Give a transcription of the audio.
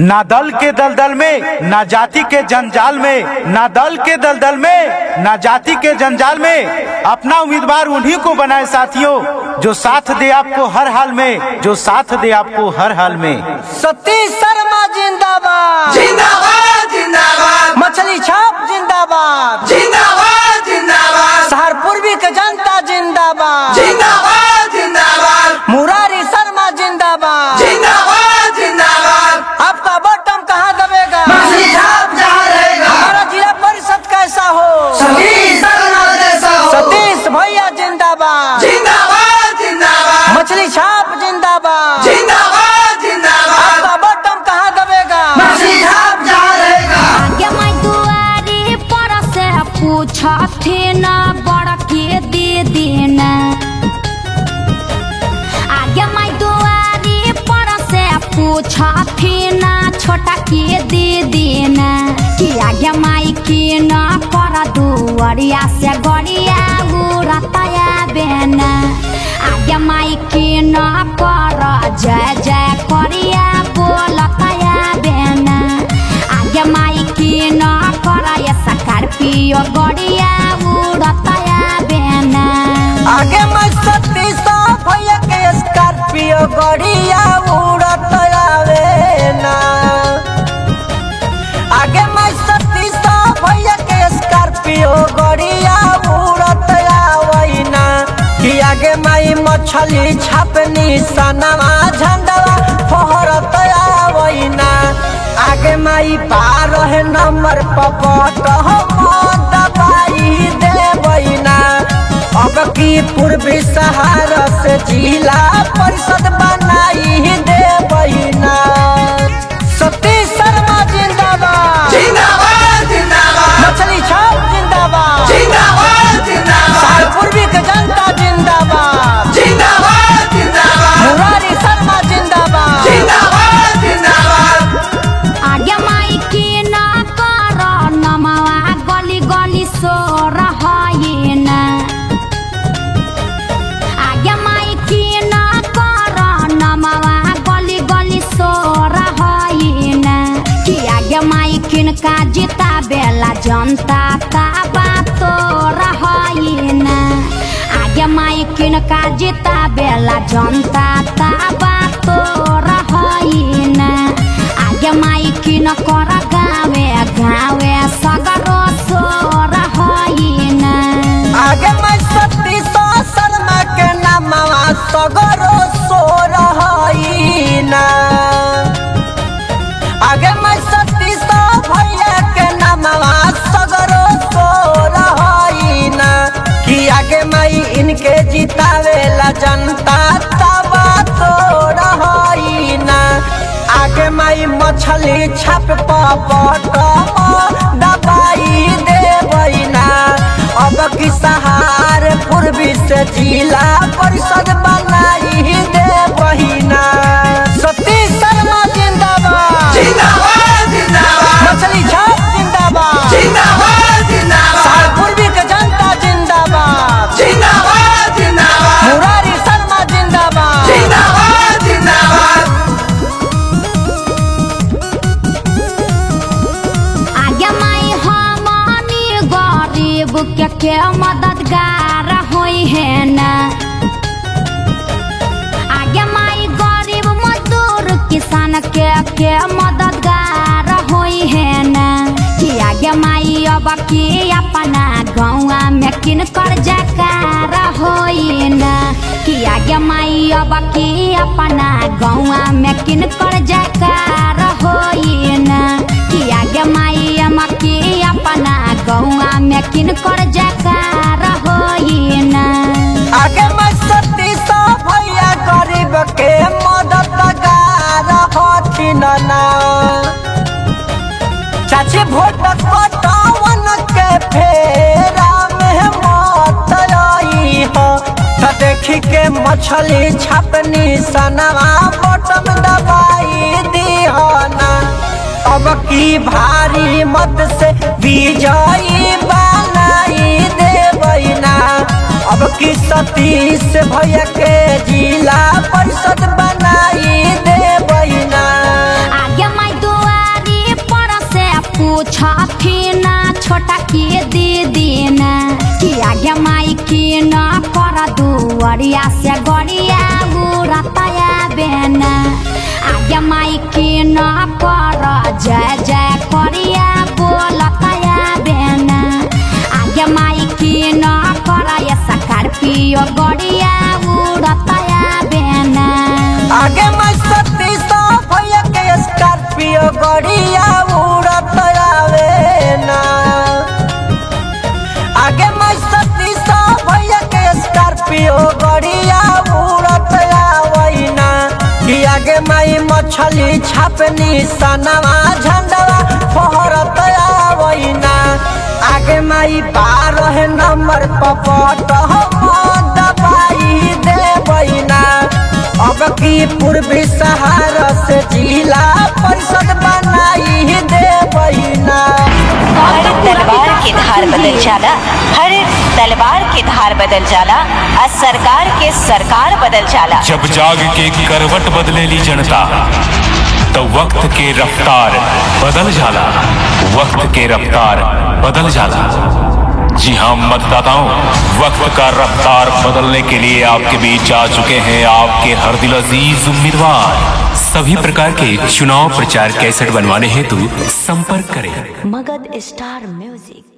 ना दल के दलदल में, ना जाति के जंजाल में, ना दल के दलदल में, ना जाति के जंजाल में। अपना उम्मीदवार उन्हीं को बनाए साथियों, जो साथ दे आपको हर हाल में, जो साथ दे आपको हर हाल में। सतीश शर्मा जिंदाबाद जिंदाबाद जिंदाबाद, मछली छाप जिंदाबाद जिंदाबाद जिंदाबाद, शहर पूर्वी के जनता जिंदाबाद जिंदाबाद जिंदाबाद, मुरारी शर्मा जिंदाबाद जिंदाबाद जिंदाबाद। आपका बटन कहाँ दबेगा, मछली छाप जहाँ रहेगा, हमारा जिला परिषद कैसा हो, सतीश शर्मा जैसा हो। सतीश भैया जिंदाबाद जिंदाबाद जिंदाबाद, मछली छाप जिंदाबाद जिंदाबाद जिंदाबाद। आपका बटन कहाँ दबेगा, मछली छाप जहाँ रहेगा। आगे मैं दुआरी पर से पूछथे न बड़ के दे देना। आगे मैं दुआरी पर से पूछथे न छोटा के दे देना। कि आगे माई के न कर दुआरिया से गड़िया उड़तया बेना। आगे माई के न कर जय जय करिया बोलतया बेना। आगे माई के न कर ये स्कॉर्पियो गड़िया उड़तया बेना। आगे मैं सतीश भैया के स्कॉर्पियो गड़िया उड़त आवे ना। आगे मैं सतीश भैया के स्कॉर्पियो गड़िया उड़त आवे ना। कि आगे मैं मछली छापनी सनवा झंडवा फहरत आवे ना। आगे मैं 12 नंबर पपट दबाई देवई ना। अब की पूर्वी सहारा से जिला परिषद बनाई देवई ना। सतीश शर्मा जिंदाबाद जिंदाबाद जिंदाबाद, मछली छाप जिंदाबाद जिंदाबाद जिंदाबाद, शहर पूर्वी के जनता जिंदाबाद जिंदाबाद जिंदाबाद, मुरारी शर्मा जिंदाबाद जिंदाबाद जिंदाबाद। आगे माई के न कर नमवा गली गली सो रहे ना। आगे माई के न कर नमवा गली गली सो रहे ना। कि आगे माई किनका जीता बेला जनता का बात रहे ना। आगे माई किनका जीता बेला जनता का बात रहे ना। आगे माई किन कर गावे गावे सगरो सो रहे ना। आगे मैं सतीश शर्मा के नामवा सगरो सो रही ना। आगे मैं सतीश भैया के नामवा सगरो सो रही ना। कि आगे मैं इनके जितावेला जनता तबा तो रही ना। आगे मैं मछली छाप पपट दबाई देवई ना। अब की सहार पूर्वी से जिला परिषद बनाई देवई ना। सतीश शर्मा जिंदाबाद जिंदाबाद जिंदाबाद, मछली छाप जिंदाबाद जिंदाबाद जिंदाबाद, शहर पूर्वी के जनता जिंदाबाद जिंदाबाद जिंदाबाद, मुरारी शर्मा जिंदाबाद जिंदाबाद जिंदाबाद। आगे माई हमनी गरीब के मददगार होई है ना। आगे माई गरीब मजदूर किसान के मददगार होई है ना। कि आगे माई अब की अपना गौआ में किन कर जकार होई ना। कि आगे माई अब की अपना गौआ में किन कर जकार होई ना। कि आगे माई अमकी अपना गौआ में किन कर जकार होई ना। आगे मैं सतीश भैया गरीब के मददगार हथिन ना। चाची भोट पटावन के फेरा में मत आई हो। तो देखी के मछली छापनी सनवा बटन दबाई दी हो ना। अब की भारी मत से विजयी बनाई देवई ना। अब की सतीश भैया के जिला परिषद बनाई देवई ना। आगे मैं दो पूछती ना छोटा के दीदी ना कि आगे माई की न कर दुआरिया से गड़िया उड़तया बेना आगे माई की न कर जय जय करिया बोलतया बेना आगे माई की न कर ये स्कॉर्पियो गड़िया उड़तया बेना आगे मैं सती सौ भैया के स्कॉर्पियो गड़िया उड़तया बेना आगे मैं सती सौ भैया के स्कॉर्पियो गड़िया उड़तया वहीना कि आगे माई मछली छापनी सनवा झंडवा फहरतया वहीना आगे माई 12 नंबर पपट दबाई दे वहीना अब की पूर्वी सहारा से जिला परिषद बनाई दे वहीना हर तलवार की धार बदल जाला हर तलवार की धार बदल जाला और सरकार के सरकार बदल जाला जब जाग के करवट बदलेली जनता तो वक्त के रफ्तार बदल जाला वक्त के रफ्तार बदल जाला। जी हाँ मतदाताओं, वक्त का रफ्तार बदलने के लिए आपके बीच आ चुके हैं आपके हर दिल अजीज उम्मीदवार। सभी प्रकार के चुनाव प्रचार कैसेट बनवाने हेतु संपर्क करें मगध स्टार म्यूजिक।